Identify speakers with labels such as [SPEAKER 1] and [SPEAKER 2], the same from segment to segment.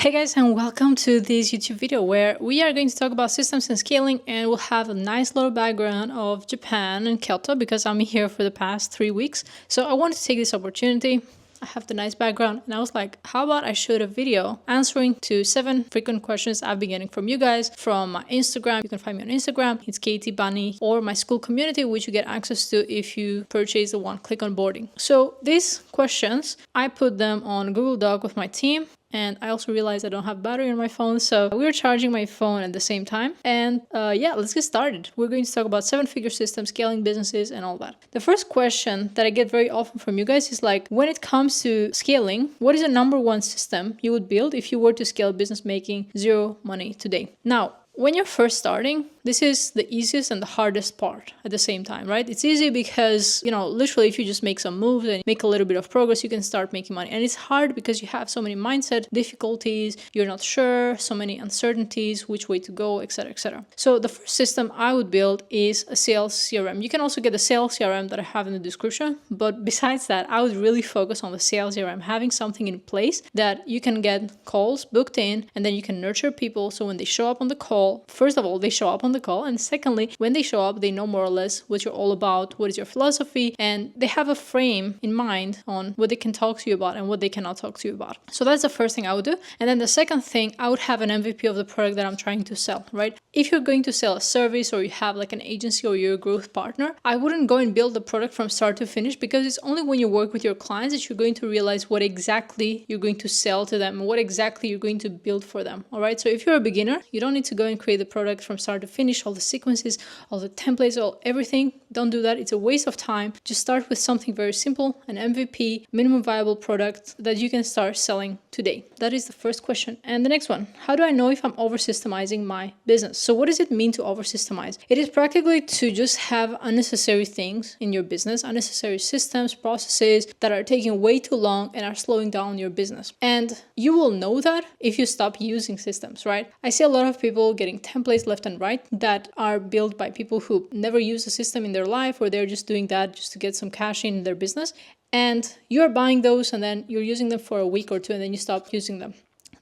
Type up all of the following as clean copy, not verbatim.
[SPEAKER 1] Hey guys, and welcome to this YouTube video where we are going to talk about systems and scaling, and we'll have a nice little background of Japan and Kyoto because I'm here for the past 3 weeks. So I wanted to take this opportunity. I have the nice background and I was like, how about I shoot a video answering to 7 frequent questions I've been getting from you guys from my Instagram. You can find me on Instagram. It's Katie Bunny, or my school community, which you get access to if you purchase the one-click onboarding. So these questions, I put them on Google Doc with my team. And I also realized I don't have battery on my phone, so we were charging my phone at the same time. And yeah, let's get started. We're going to talk about 7-figure systems, scaling businesses, and all that. The first question that I get very often from you guys is like, when it comes to scaling, what is the #1 system you would build if you were to scale a business making zero money today? Now, when you're first starting, this is the easiest and the hardest part at the same time, right? It's easy because, literally if you just make some moves and make a little bit of progress, you can start making money. And it's hard because you have so many mindset difficulties, you're not sure, so many uncertainties, which way to go, etc., etc. So the first system I would build is a sales CRM. You can also get the sales CRM that I have in the description. But besides that, I would really focus on the sales CRM, having something in place that you can get calls booked in, and then you can nurture people. So when they show up on the call, first of all, they show up on the call, and secondly, when they show up, they know more or less what you're all about, what is your philosophy, and they have a frame in mind on what they can talk to you about and what they cannot talk to you about. So that's the first thing I would do. And then the second thing, I would have an MVP of the product that I'm trying to sell, right? If you're going to sell a service, or you have like an agency, or you're a growth partner, I wouldn't go and build the product from start to finish, because it's only when you work with your clients that you're going to realize what exactly you're going to sell to them and what exactly you're going to build for them. All right. So if you're a beginner, you don't need to go and create the product from start to finish, all the sequences, all the templates, everything. Don't do that. It's a waste of time. Just start with something very simple, an MVP, minimum viable product that you can start selling today. That is the first question. And the next one, how do I know if I'm over-systemizing my business? So what does it mean to over-systemize? It is practically to just have unnecessary things in your business, unnecessary systems, processes that are taking way too long and are slowing down your business. And you will know that if you stop using systems, right? I see a lot of people getting templates left and right that are built by people who never use a system in their life, or they're just doing that just to get some cash in their business. And you're buying those and then you're using them for a week or two and then you stop using them.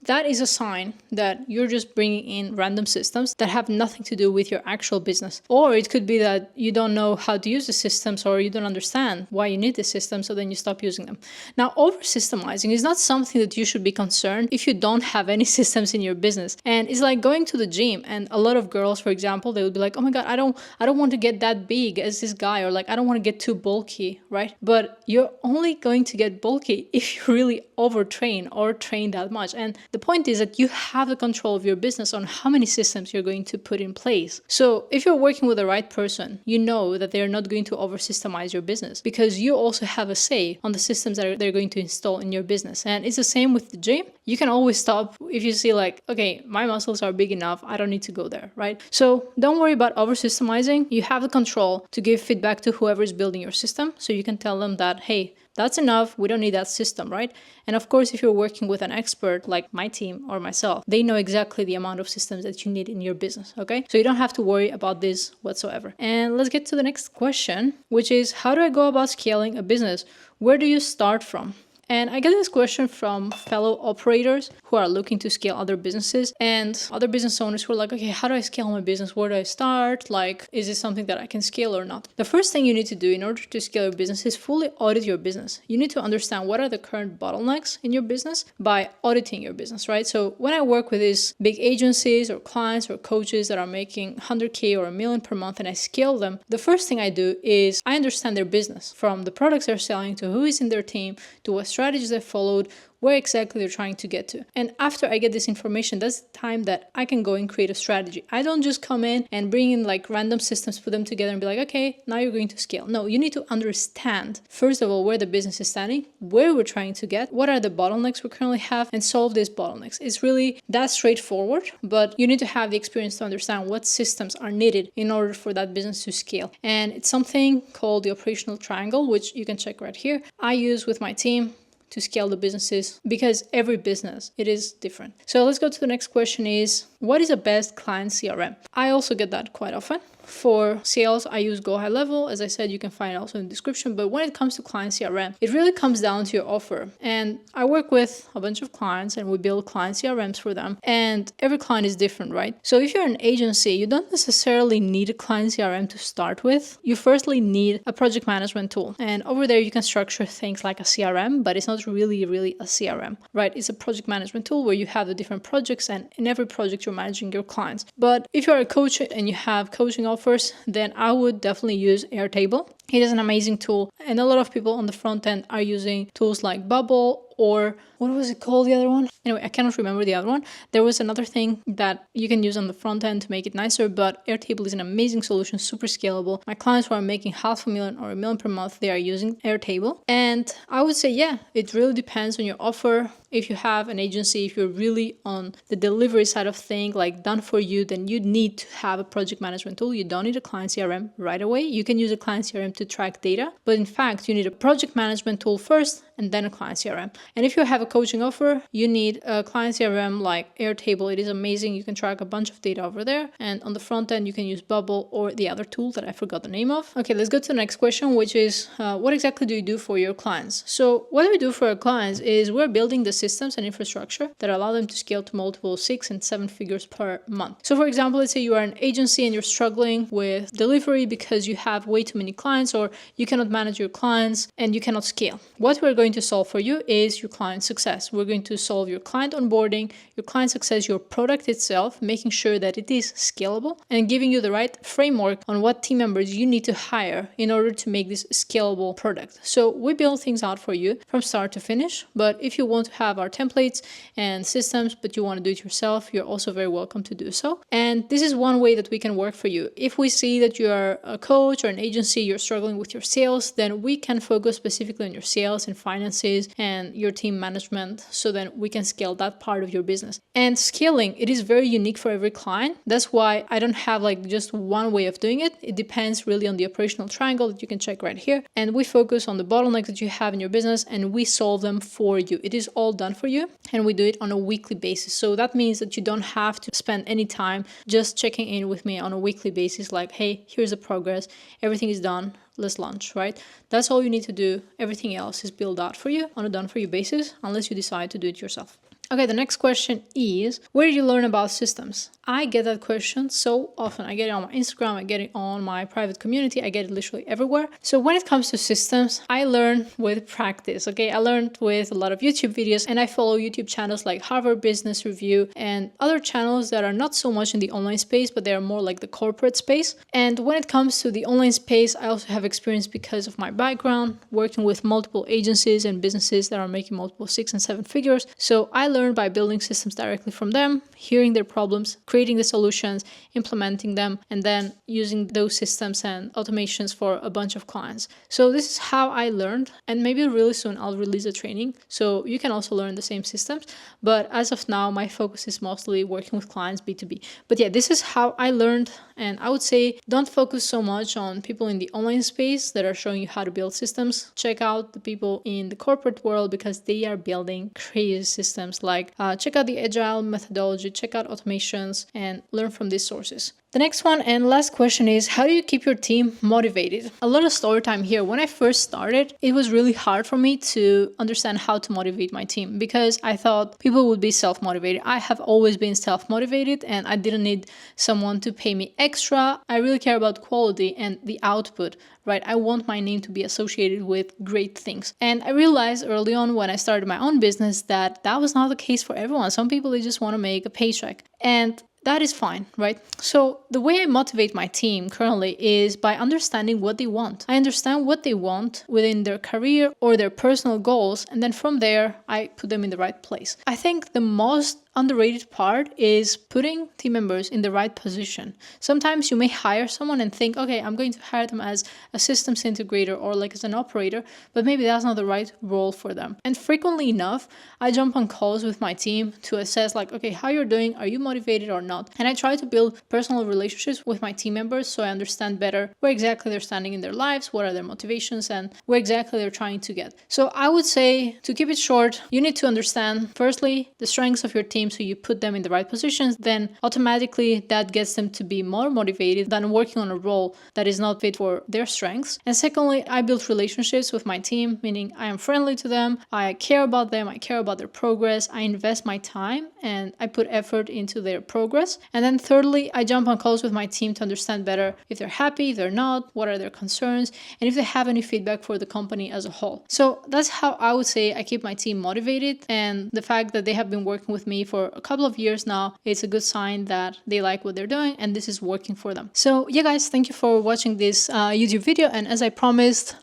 [SPEAKER 1] That is a sign that you're just bringing in random systems that have nothing to do with your actual business. Or it could be that you don't know how to use the systems, or you don't understand why you need the system, so then you stop using them. Now, over-systemizing is not something that you should be concerned if you don't have any systems in your business. And it's like going to the gym, and a lot of girls, for example, they would be like, oh my God, I don't want to get that big as this guy, or like, I don't want to get too bulky, right? But you're only going to get bulky if you really overtrain or train that much. And the point is that you have the control of your business on how many systems you're going to put in place. So if you're working with the right person, you know that they're not going to over-systemize your business, because you also have a say on the systems that they're going to install in your business. And it's the same with the gym. You can always stop if you see like, okay, my muscles are big enough, I don't need to go there, right? So don't worry about over-systemizing. You have the control to give feedback to whoever is building your system. So you can tell them that, hey, that's enough. We don't need that system, right? And of course, if you're working with an expert like my team or myself, they know exactly the amount of systems that you need in your business, okay? So you don't have to worry about this whatsoever. And let's get to the next question, which is, how do I go about scaling a business? Where do you start from? And I get this question from fellow operators who are looking to scale other businesses, and other business owners who are like, okay, how do I scale my business? Where do I start? Like, is this something that I can scale or not? The first thing you need to do in order to scale your business is fully audit your business. You need to understand what are the current bottlenecks in your business by auditing your business, right? So when I work with these big agencies or clients or coaches that are making 100K or $1 million per month and I scale them, the first thing I do is I understand their business, from the products they're selling to who is in their team to what strategies they followed, where exactly they're trying to get to. And after I get this information, that's the time that I can go and create a strategy. I don't just come in and bring in like random systems, put them together and be like, okay, now you're going to scale. No, you need to understand, first of all, where the business is standing, where we're trying to get, what are the bottlenecks we currently have, and solve these bottlenecks. It's really that straightforward, but you need to have the experience to understand what systems are needed in order for that business to scale. And it's something called the operational triangle, which you can check right here. I use with my team to scale the businesses, because every business, it is different. So let's go to the next question is, what is the best client CRM? I also get that quite often For sales, I use GoHighLevel. As I said, you can find it also in the description. But when it comes to client CRM, it really comes down to your offer. And I work with a bunch of clients and we build client CRMs for them. And every client is different, right? So if you're an agency, you don't necessarily need a client CRM to start with. You firstly need a project management tool. And over there, you can structure things like a CRM, but it's not really a CRM, right? It's a project management tool where you have the different projects, and in every project, you're managing your clients. But if you're a coach and you have coaching offers, then I would definitely use Airtable. It is an amazing tool, and a lot of people on the front end are using tools like Bubble, or what was it called, the other one? Anyway, I cannot remember the other one. There was another thing that you can use on the front end to make it nicer, but Airtable is an amazing solution, super scalable. My clients who are making $500,000 or $1 million per month, they are using Airtable. And I would say, yeah, it really depends on your offer. If you have an agency, if you're really on the delivery side of things, like done for you, then you need to have a project management tool. You don't need a client CRM right away. You can use a client CRM to track data, but in fact, you need a project management tool first and then a client CRM. And if you have a coaching offer, you need a client CRM like Airtable. It is amazing. You can track a bunch of data over there. And on the front end, you can use Bubble or the other tool that I forgot the name of. Okay, let's go to the next question, which is what exactly do you do for your clients? So what we do for our clients is we're building the systems and infrastructure that allow them to scale to multiple 6 and 7 figures per month. So for example, let's say you are an agency and you're struggling with delivery because you have way too many clients, or you cannot manage your clients and you cannot scale. What we're going to solve for you is your client success. We're going to solve your client onboarding, your client success, your product itself, making sure that it is scalable and giving you the right framework on what team members you need to hire in order to make this scalable product. So we build things out for you from start to finish. But if you want to have our templates and systems, but you want to do it yourself, you're also very welcome to do so. And this is one way that we can work for you. If we see that you are a coach or an agency, you're struggling with your sales, then we can focus specifically on your sales and finances and your team management, so then we can scale that part of your business. And scaling, it is very unique for every client. That's why I don't have like just one way of doing it. It depends really on the operational triangle that you can check right here. And we focus on the bottlenecks that you have in your business and we solve them for you. It is all done for you, and we do it on a weekly basis. So that means that you don't have to spend any time just checking in with me on a weekly basis like, hey, here's the progress, everything is done, let's launch, right? That's all you need to do. Everything else is built out for you on a done for you basis, unless you decide to do it yourself. Okay, the next question is, where did you learn about systems? I get that question so often. I get it on my Instagram, I get it on my private community, I get it literally everywhere. So when it comes to systems, I learn with practice, okay? I learned with a lot of YouTube videos, and I follow YouTube channels like Harvard Business Review and other channels that are not so much in the online space, but they are more like the corporate space. And when it comes to the online space, I also have experience because of my background, working with multiple agencies and businesses that are making multiple 6 and 7 figures. So I learned by building systems directly from them, hearing their problems, creating the solutions, implementing them, and then using those systems and automations for a bunch of clients. So this is how I learned, and maybe really soon I'll release a training so you can also learn the same systems. But as of now, my focus is mostly working with clients B2B. But yeah, this is how I learned, and I would say don't focus so much on people in the online space that are showing you how to build systems. Check out the people in the corporate world because they are building crazy systems. Like check out the agile methodology, check out automations, and learn from these sources. The next one and last question is, how do you keep your team motivated? A lot of story time here. When I first started, it was really hard for me to understand how to motivate my team because I thought people would be self-motivated. I have always been self-motivated and I didn't need someone to pay me extra. I really care about quality and the output, right? I want my name to be associated with great things. And I realized early on when I started my own business that that was not the case for everyone. Some people, they just want to make a paycheck. And that is fine, right? So the way I motivate my team currently is by understanding what they want. I understand what they want within their career or their personal goals, and then from there, I put them in the right place. I think the most underrated part is putting team members in the right position. Sometimes you may hire someone and think, okay, I'm going to hire them as a systems integrator or like as an operator, but maybe that's not the right role for them. And frequently enough, I jump on calls with my team to assess like, okay, how you're doing, are you motivated or not? And I try to build personal relationships with my team members so I understand better where exactly they're standing in their lives, what are their motivations, and where exactly they're trying to get. So I would say, to keep it short, you need to understand, firstly, the strengths of your team team, so you put them in the right positions, then automatically that gets them to be more motivated than working on a role that is not fit for their strengths. And secondly, I build relationships with my team, meaning I am friendly to them, I care about them, I care about their progress, I invest my time and I put effort into their progress. And then thirdly, I jump on calls with my team to understand better if they're happy, if they're not, what are their concerns, and if they have any feedback for the company as a whole. So that's how I would say I keep my team motivated, and the fact that they have been working with me for a couple of years now, it's a good sign that they like what they're doing and this is working for them. So yeah guys, thank you for watching this YouTube video, and as I promised,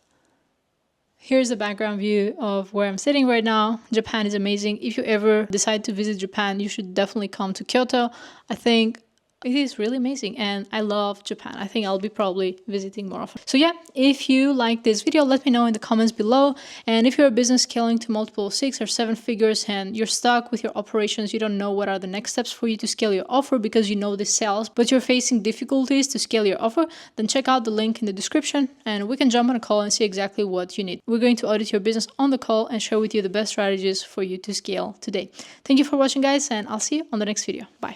[SPEAKER 1] here's the background view of where I'm sitting right now. Japan is amazing. If you ever decide to visit Japan, you should definitely come to Kyoto. I think it is really amazing and I love Japan. I think I'll be probably visiting more often. So yeah, if you like this video, let me know in the comments below. And if you're a business scaling to multiple 6 or 7 figures and you're stuck with your operations, you don't know what are the next steps for you to scale your offer because you know the sales, but you're facing difficulties to scale your offer, then check out the link in the description and we can jump on a call and see exactly what you need. We're going to audit your business on the call and share with you the best strategies for you to scale today. Thank you for watching guys, and I'll see you on the next video. Bye.